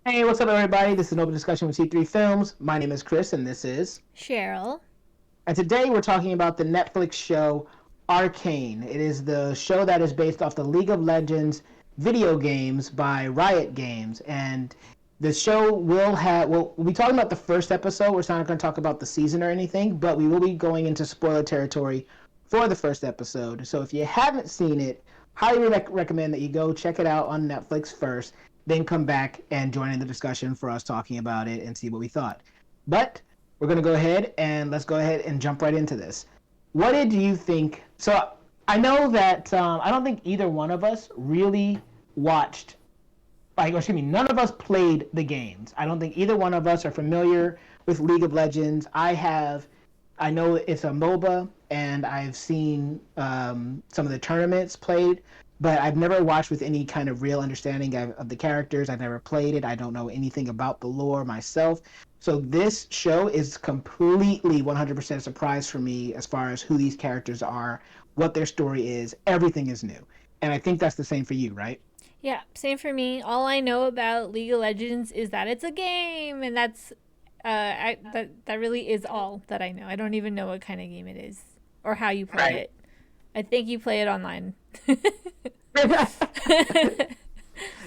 Hey, what's up, everybody? This is an open discussion with C3 Films. My name is Chris, and this is. Cheryl. And today we're talking about the Netflix show Arcane. It is the show that is based off the League of Legends video games by Riot Games. And the show we'll be talking about the first episode. We're not going to talk about the season or anything, but we will be going into spoiler territory for the first episode. So if you haven't seen it, highly recommend that you go check it out on Netflix first, then come back and join in the discussion for us talking about it and see what we thought. But we're going to go ahead and let's go ahead and jump right into this. What did you think? So I know that I don't think either one of us really watched, like, excuse me, none of us played the games. I don't think either one of us are familiar with League of Legends. I know it's a MOBA, and I've seen some of the tournaments played, but I've never watched with any kind of real understanding of the characters. I've never played it. I don't know anything about the lore myself. So this show is completely 100% surprise for me as far as who these characters are, what their story is. Everything is new. And I think that's the same for you, right? Yeah, same for me. All I know about League of Legends is that it's a game, and that really is all that I know. I don't even know what kind of game it is or how you play Right. it. I think you play it online.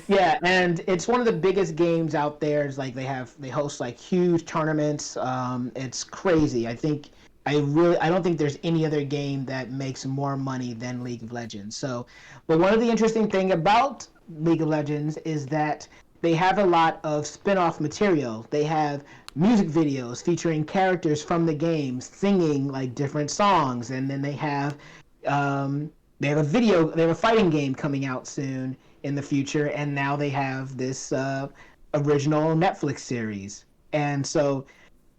Yeah, and it's one of the biggest games out there. It's like they host like huge tournaments. It's crazy. I don't think there's any other game that makes more money than League of Legends. So, but one of the interesting thing about League of Legends is that they have a lot of spin-off material. They have music videos featuring characters from the game singing like different songs, and then they have they have a fighting game coming out soon in the future, and now they have this original Netflix series. And so,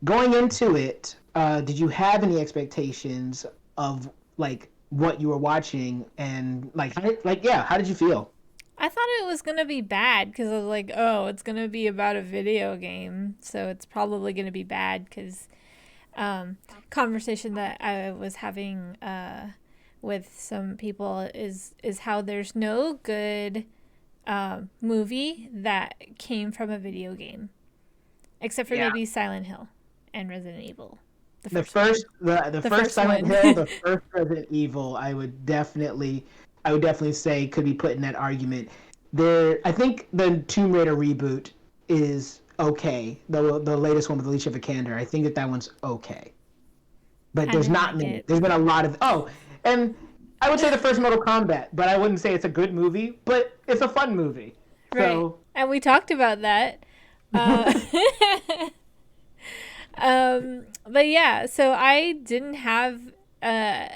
going into it, did you have any expectations of like what you were watching, and how did you feel? I thought it was gonna be bad because I was like, oh, it's gonna be about a video game, so it's probably gonna be bad because conversation that I was having with some people is how there's no good movie that came from a video game, except for Yeah, maybe Silent Hill and Resident Evil, the the first one. first the The first first Silent one. Hill, the first Resident Evil, I would definitely say could be put in that argument. I think the Tomb Raider reboot is okay. The latest one with Alicia Vikander, I think that one's okay. But I there's didn't not like many. it. There's been a lot of and I would say the first Mortal Kombat, but I wouldn't say it's a good movie, but it's a fun movie. Right. So And we talked about that. Uh, but yeah, so I didn't have uh,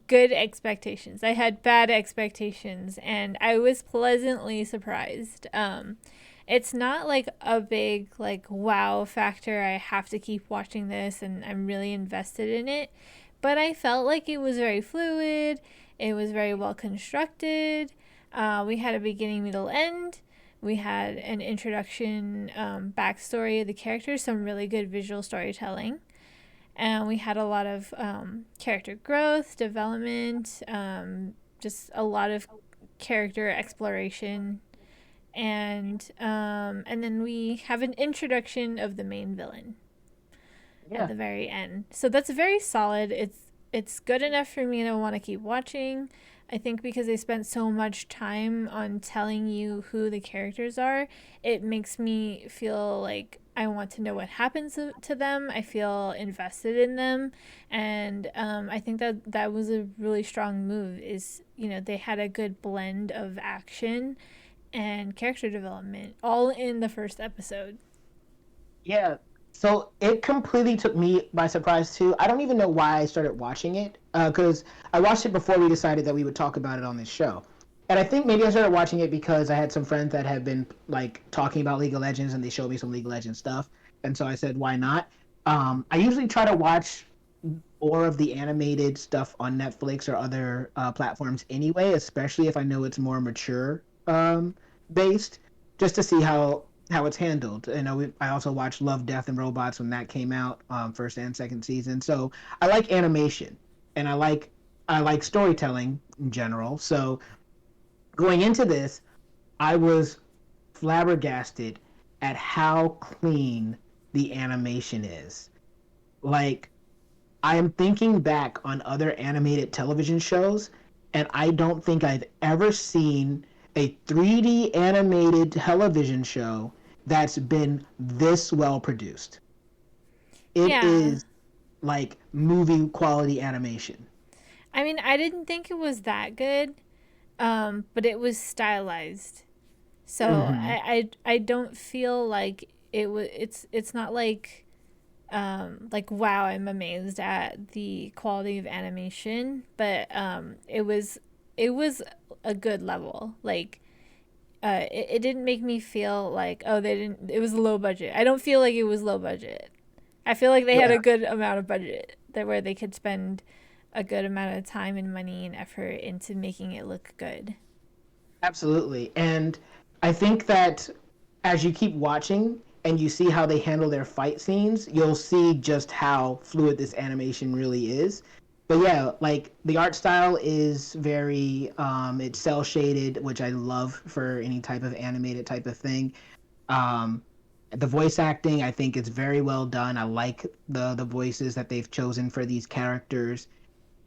good expectations. I had bad expectations, and I was pleasantly surprised. It's not like a big like wow factor. I have to keep watching this, and I'm really invested in it. But I felt like it was very fluid. It was very well constructed. We had a beginning, middle, end. We had an introduction, backstory of the characters, some really good visual storytelling, and we had a lot of character growth, development, just a lot of character exploration, and then we have an introduction of the main villain at yeah, the very end. So that's very solid. It's good enough for me to want to keep watching. I think because they spent so much time on telling you who the characters are, it makes me feel like I want to know what happens to them. I feel invested in them, and I think that that was a really strong move. Is they had a good blend of action and character development all in the first episode. yeah. So it completely took me by surprise too. I don't even know why I started watching it because I watched it before we decided that we would talk about it on this show. And I think maybe I started watching it because I had some friends that had been like talking about League of Legends and they showed me some League of Legends stuff. And so I said, why not? I usually try to watch more of the animated stuff on Netflix or other platforms anyway, especially if I know it's more mature based, just to see how it's handled. You know, I also watched Love, Death, and Robots when that came out, first and second season. So I like animation, and I like storytelling in general. So going into this, I was flabbergasted at how clean the animation is. Like, I am thinking back on other animated television shows, and I don't think I've ever seen a 3D animated television show that's been this well produced. It Yeah. is like movie quality animation. I mean, I didn't think it was that good, but it was stylized. So Mm-hmm. I don't feel like it's not like wow, I'm amazed at the quality of animation, but it was a good level. Like it didn't make me feel like, oh, they didn't, it was low budget. I don't feel like it was low budget. I feel like they had Yeah, a good amount of budget that where they could spend a good amount of time and money and effort into making it look good. absolutely. And I think that as you keep watching and you see how they handle their fight scenes, you'll see just how fluid this animation really is. But yeah, like the art style is very it's cell shaded, which I love for any type of animated type of thing. Um the voice acting, I think it's very well done. I like the voices that they've chosen for these characters.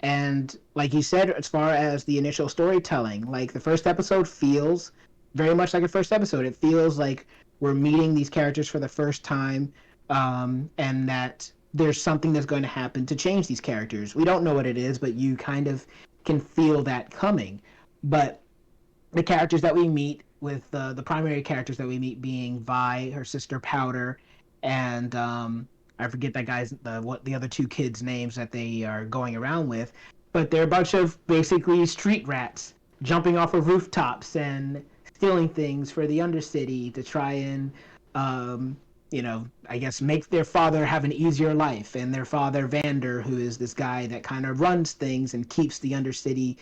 And like you said, as far as the initial storytelling, like the first episode feels very much like a first episode. It feels like we're meeting these characters for the first time, and that there's something that's going to happen to change these characters. We don't know what it is, but you kind of can feel that coming. But the characters that we meet, with the primary characters that we meet being Vi, her sister Powder, and I forget that guy's the other two kids' names that they are going around with, but they're a bunch of basically street rats jumping off of rooftops and stealing things for the Undercity to try and um, I guess make their father have an easier life. And their father Vander, who is this guy that kind of runs things and keeps the Undercity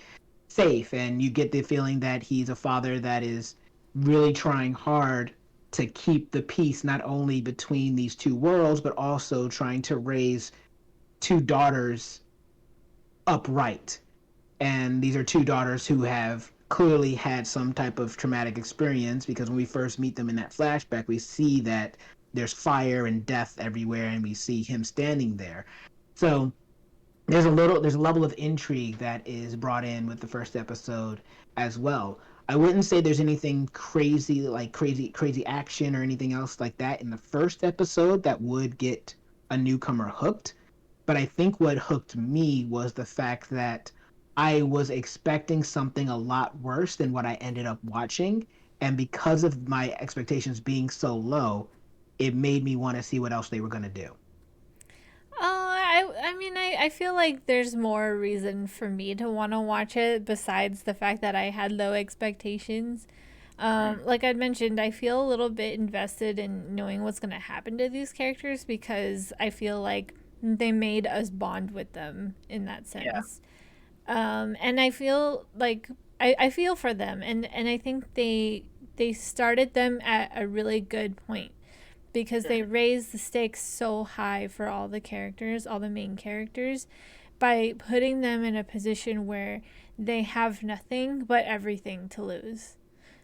safe, and you get the feeling that he's a father that is really trying hard to keep the peace not only between these two worlds but also trying to raise two daughters upright. And these are two daughters who have clearly had some type of traumatic experience, because when we first meet them in that flashback we see that there's fire and death everywhere, and we see him standing there. So there's a level of intrigue that is brought in with the first episode as well. I wouldn't say there's anything crazy, like crazy action or anything else like that in the first episode that would get a newcomer hooked. But I think what hooked me was the fact that I was expecting something a lot worse than what I ended up watching, and because of my expectations being so low, it made me want to see what else they were going to do. I mean, I feel like there's more reason for me to want to watch it besides the fact that I had low expectations. Like I'd mentioned, I feel a little bit invested in knowing what's going to happen to these characters because I feel like they made us bond with them in that Yeah. sense. And I feel like I feel for them, and I think they started them at a really good point because they raised the stakes so high for all the characters, all the main characters, by putting them in a position where they have nothing but everything to lose.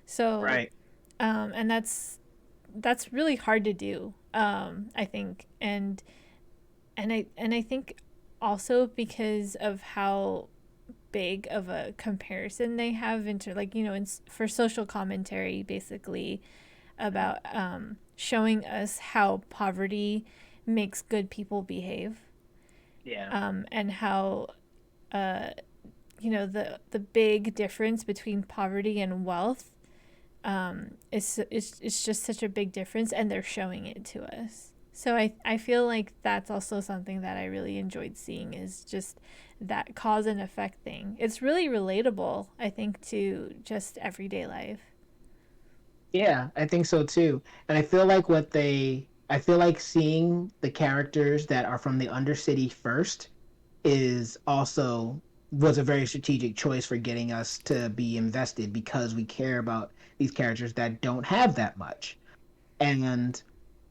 So, Right. and that's really hard to do. I think, and I think also because of how big of a comparison they have into, like, for social commentary basically about showing us how poverty makes good people behave, Yeah. and how uh, the big difference between poverty and wealth is just such a big difference, and they're showing it to us. So I feel like that's also something that I really enjoyed seeing, is just that cause and effect thing. It's really relatable, I think, to just everyday life. Yeah, I think so too. And I feel like seeing the characters that are from the Undercity first is also was a very strategic choice for getting us to be invested, because we care about these characters that don't have that much. And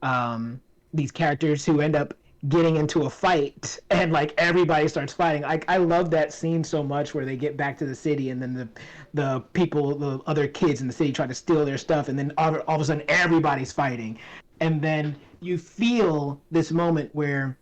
um these characters who end up getting into a fight and like everybody starts fighting. I love that scene so much where they get back to the city and then the people, the other kids in the city try to steal their stuff, and then all of a sudden everybody's fighting. And then you feel this moment where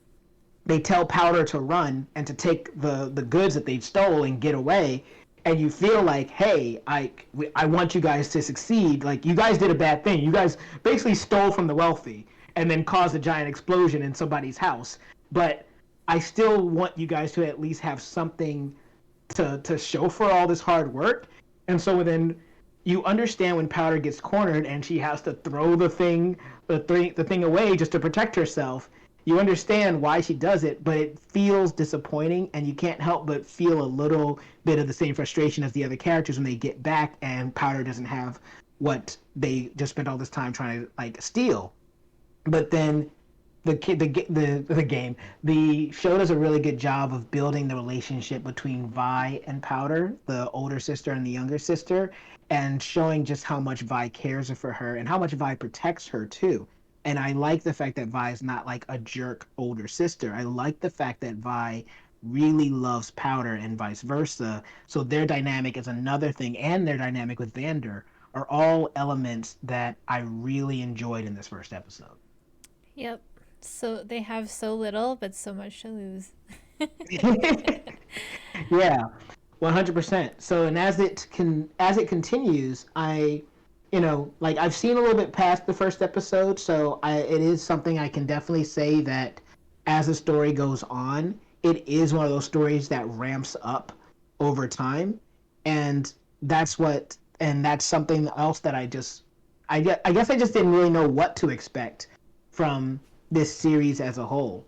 they tell Powder to run and to take the goods that they stole and get away. And you feel like, hey, I want you guys to succeed. Like, you guys did a bad thing. You guys basically stole from the wealthy and then caused a giant explosion in somebody's house. But I still want you guys to at least have something to show for all this hard work. And so then you understand when Powder gets cornered and she has to throw the thing away just to protect herself. You understand why she does it, but it feels disappointing, and you can't help but feel a little bit of the same frustration as the other characters when they get back and Powder doesn't have what they just spent all this time trying to like steal. But then the show does a really good job of building the relationship between Vi and Powder, the older sister and the younger sister, and showing just how much Vi cares for her and how much Vi protects her too. And I like the fact that Vi is not like a jerk older sister. I like the fact that Vi really loves Powder and vice versa. So their dynamic is another thing, and their dynamic with Vander are all elements that I really enjoyed in this first episode. Yep. So they have so little, but so much to lose. Yeah, 100%. So, and as it continues, like I've seen a little bit past the first episode, so it is something I can definitely say that as the story goes on, it is one of those stories that ramps up over time, and that's something else that I guess I just didn't really know what to expect from this series as a whole.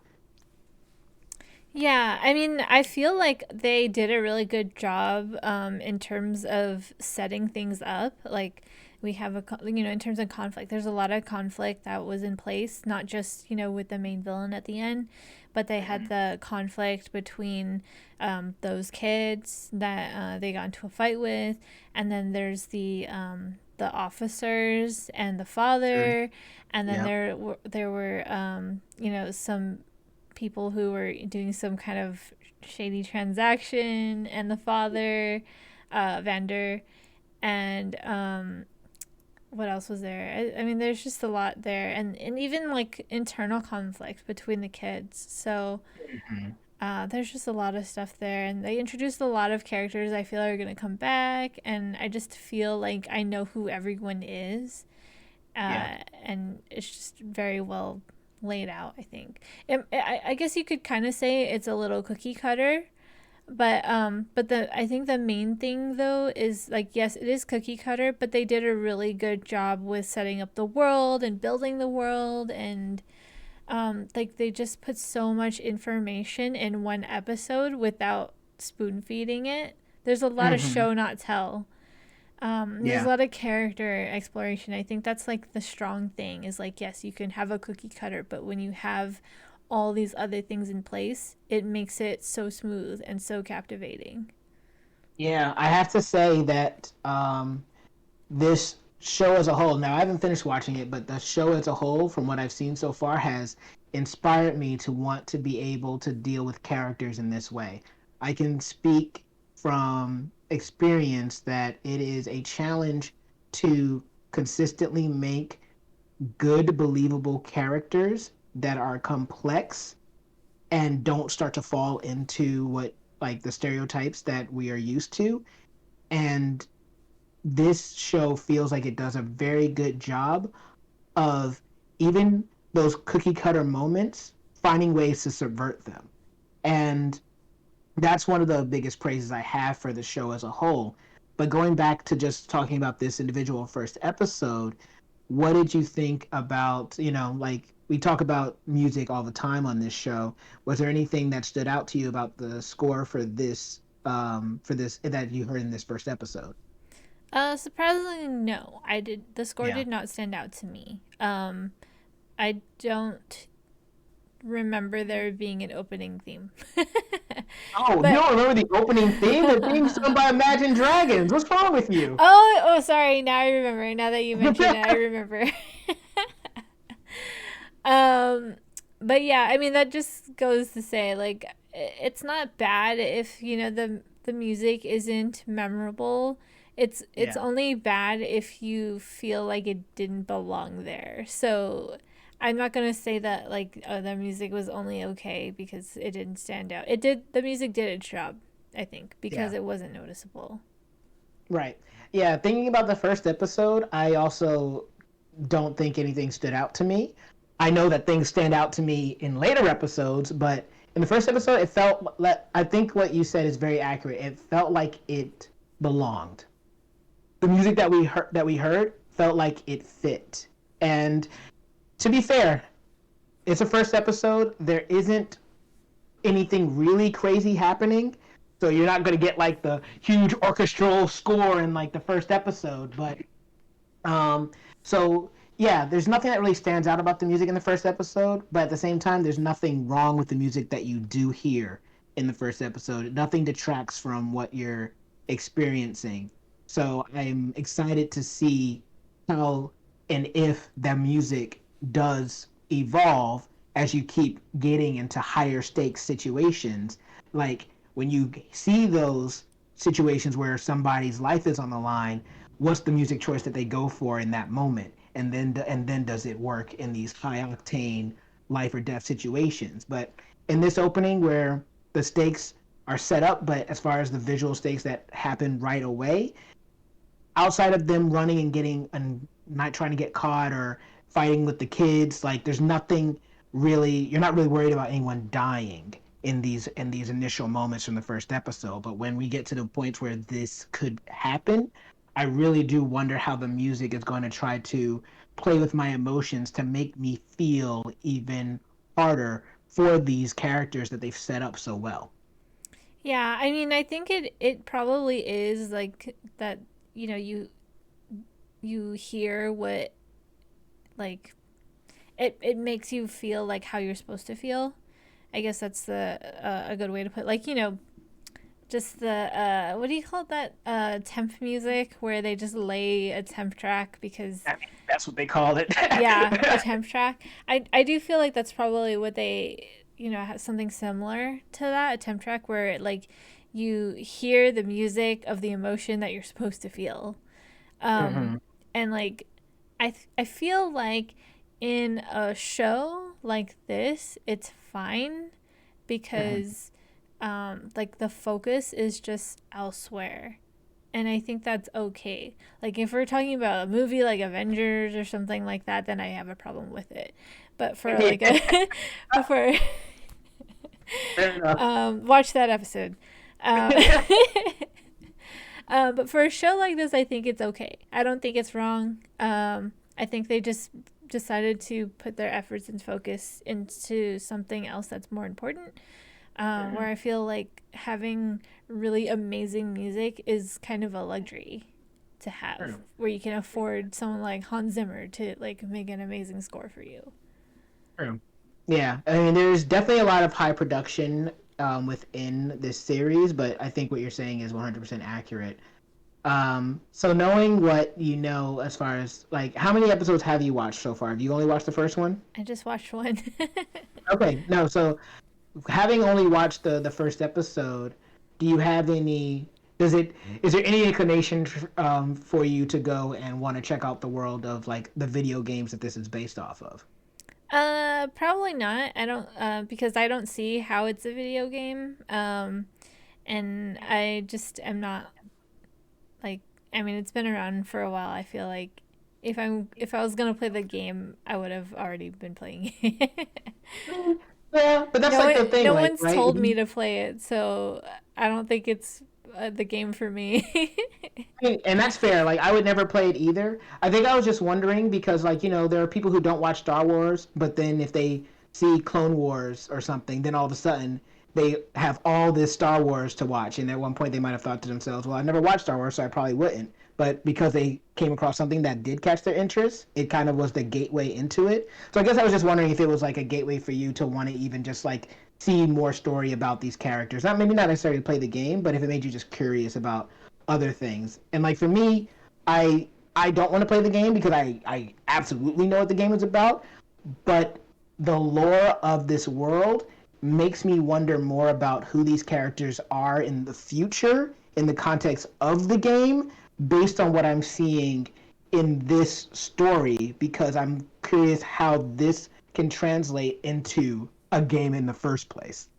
Yeah, I mean, I feel like they did a really good job in terms of setting things up. Like, we have in terms of conflict, there's a lot of conflict that was in place, not just, with the main villain at the end, but they had the conflict between those kids that they got into a fight with, and then there's the officers and the Sure. father, and then Yeah. there were some people who were doing some kind of shady transaction, and the father, Vander, and what else was there? I mean, there's just a lot there, and even like internal conflict between the kids. So Mhm. there's just a lot of stuff there, and they introduced a lot of characters I feel are gonna come back, and I just feel like I know who everyone is, Yeah. and it's just very well laid out. I think. I guess you could kind of say it's a little cookie cutter, but the I think the main thing though is like, yes, it is cookie cutter, but they did a really good job with setting up the world and building the world, and like they just put so much information in one episode without spoon feeding it. There's a lot of Hmm. show not tell. There's a Yeah. lot of character exploration. I think that's like the strong thing is like, yes, you can have a cookie cutter, but when you have all these other things in place, it makes it so smooth and so captivating. Yeah. I have to say that this show as a whole, now I haven't finished watching it, but the show as a whole, from what I've seen so far, has inspired me to want to be able to deal with characters in this way. I can speak from experience that it is a challenge to consistently make good, believable characters that are complex and don't start to fall into what like the stereotypes that we are used to. And this show feels like it does a very good job of even those cookie cutter moments finding ways to subvert them. And that's one of the biggest praises I have for the show as a whole. But going back to just talking about this individual first episode, what did you think about, like we talk about music all the time on this show. Was there anything that stood out to you about the score for this that you heard in this first episode? Surprisingly, no. I did. The score Yeah. did not stand out to me. I don't remember there being an opening theme. Oh, you But don't remember the opening theme? The theme sung by Imagine Dragons. What's wrong with you? sorry. Now I remember. Now that you mention it, I remember. um, But yeah, I mean that just goes to say like it's not bad if the music isn't memorable. It's Yeah. only bad if you feel like it didn't belong there. So I'm not gonna say that like the music was only okay because it didn't stand out. It did. The music did its job, I think, because Yeah. it wasn't noticeable. Right. Yeah. Thinking about the first episode, I also don't think anything stood out to me. I know that things stand out to me in later episodes, but in the first episode, it felt like I think what you said is very accurate. It felt like it belonged. The music that we heard felt like it fit. And to be fair, it's a first episode. There isn't anything really crazy happening. So you're not going to get like the huge orchestral score in like the first episode, but um, so yeah, there's nothing that really stands out about the music in the first episode, but at the same time, there's nothing wrong with the music that you do hear in the first episode. Nothing detracts from what you're experiencing. So I'm excited to see how and if the music does evolve as you keep getting into higher stakes situations. Like when you see those situations where somebody's life is on the line, what's the music choice that they go for in that moment, and then does it work in these high octane life or death situations? But in this opening where the stakes are set up, but as far as the visual stakes that happen right away, outside of them running and getting and not trying to get caught or fighting with the kids, like there's nothing really. You're not really worried about anyone dying in these initial moments from the first episode. But when we get to the points where this could happen, I really do wonder how the music is going to try to play with my emotions to make me feel even harder for these characters that they've set up so well. Yeah, I mean, I think it probably is like that. You hear what like it makes you feel like how you're supposed to feel. I guess that's the a good way to put it. Like just the what do you call that temp music where they just lay a temp track because I mean, that's what they call it. yeah, a temp track. I do feel like that's probably what they have something similar to that, a temp track where like you hear the music of the emotion that you're supposed to feel. Um Hmm. and like I feel like in a show like this, it's fine Hmm. because like the focus is just elsewhere. And I think that's okay. Like if we're talking about a movie like Avengers or something like that, then I have a problem with it. But for like a but for Fair enough. watch that episode. Uh, but for a show like this, I think it's okay. I don't think it's wrong. I think they just decided to put their efforts and focus into something else that's more important. Where I feel like having really amazing music is kind of a luxury to have, True. where you can afford someone like Hans Zimmer to like make an amazing score for you. True. Yeah, I mean, there's definitely a lot of high production within this series, but I think what you're saying is 100% accurate. So knowing what you know as far as like how many episodes have you watched so far? Have you only watched the first one? I just watched one. Okay, no. So having only watched the first episode, do you have any? Does it is there any inclination for you to go and want to check out the world of like the video games that this is based off of? Probably not. I don't because I don't see how it's a video game. And I just am not like I mean it's been around for a while. I feel like if I was gonna play the game, I would have already been playing it. Mm, yeah, but that's like the thing, No like one's right? told me to play it, so I don't think it's the game for me. And that's fair. Like I would never play it either. I think I was just wondering because like, there are people who don't watch Star Wars, but then if they see Clone Wars or something, then all of a sudden they have all this Star Wars to watch. And at one point they might have thought to themselves, well, I never watched Star Wars, so I probably wouldn't. But because they came across something that did catch their interest, it kind of was the gateway into it. So I guess I was just wondering if it was like a gateway for you to want to even just like see more story about these characters. Not maybe not necessarily play the game, but if it made you just curious about other things. And like for me, I don't want to play the game because I absolutely know what the game is about. But the lore of this world makes me wonder more about who these characters are in the future in the context of the game based on what I'm seeing in this story because I'm curious how this can translate into a game in the first place.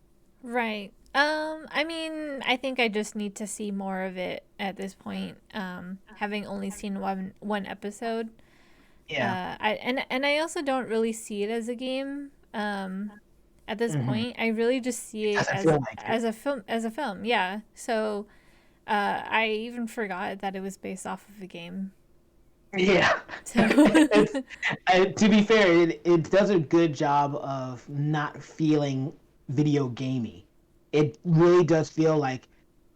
Right. I mean, I think I just need to see more of it at this point. Having only seen one episode. Yeah. And I also don't really see it as a game. At this Hmm. point, I really just It see it doesn't feel like it. as a film, yeah. So, I even forgot that it was based off of a game. Yeah. So, it's to be fair, it does a good job of not feeling video gamey. It really does feel like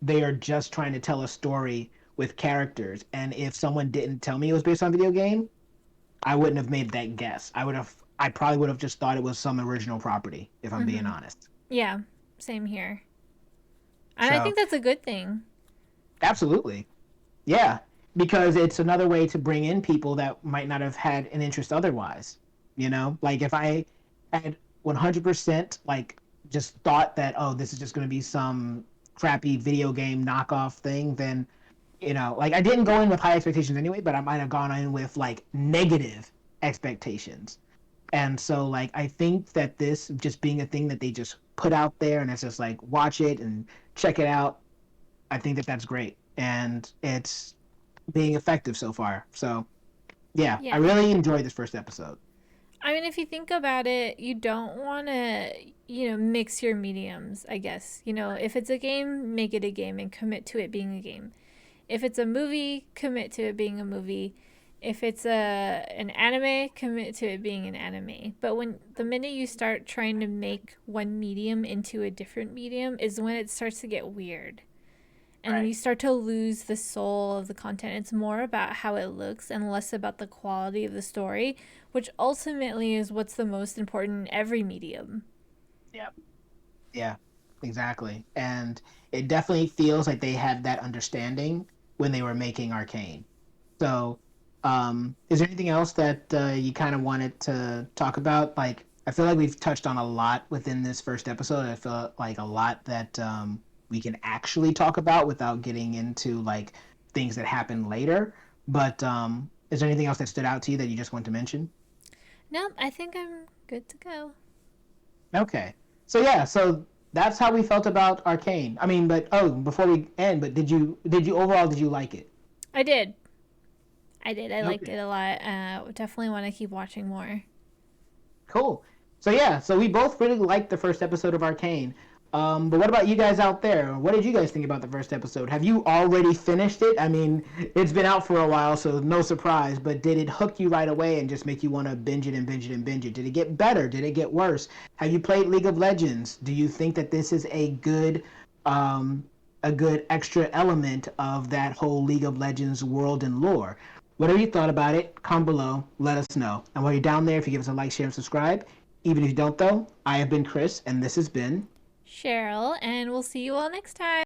they are just trying to tell a story with characters. And if someone didn't tell me it was based on video game, I wouldn't have made that guess. I probably would have just thought it was some original property, if I'm being hmm, honest. yeah, same here. And I So, think that's a good thing. absolutely. Yeah, because it's another way to bring in people that might not have had an interest otherwise. Like if I had 100% like just thought that this is just going to be some crappy video game knockoff thing, then like I didn't go in with high expectations anyway, but I might have gone in with like negative expectations. And so like I think that this just being a thing that they just put out there and it's just like watch it and check it out, I think that that's great. And it's being effective so far. So yeah, I Yeah. really enjoyed this first episode. I mean, if you think about it, you don't want to, mix your mediums, I guess. If it's a game, make it a game and commit to it being a game. If it's a movie, commit to it being a movie. If it's an anime, commit to it being an anime. But when the minute you start trying to make one medium into a different medium is when it starts to get weird. And then Right. you start to lose the soul of the content. It's more about how it looks and less about the quality of the story, which ultimately is what's the most important in every medium. Yeah. Yeah, exactly. And it definitely feels like they had that understanding when they were making Arcane. So, is there anything else that you kind of wanted to talk about? Like, I feel like we've touched on a lot within this first episode. I feel like a lot that we can actually talk about without getting into like things that happen later. But is there anything else that stood out to you that you just want to mention? No, I think I'm good to go. Okay. So yeah, so that's how we felt about Arcane. I mean, but before we end, but did you overall did you like it? I did. I did. I liked it Okay. a lot. Definitely want to keep watching more. Cool. So yeah, so we both really liked the first episode of Arcane. But what about you guys out there? What did you guys think about the first episode? Have you already finished it? I mean, it's been out for a while, so no surprise. But did it hook you right away and just make you want to binge it and binge it and binge it? Did it get better? Did it get worse? Have you played League of Legends? Do you think that this is um, a good extra element of that whole League of Legends world and lore? Whatever you thought about it, comment below. Let us know. And while you're down there, if you give us a like, share, and subscribe. Even if you don't, though, I have been Chris, and this has been Cheryl, and we'll see you all next time.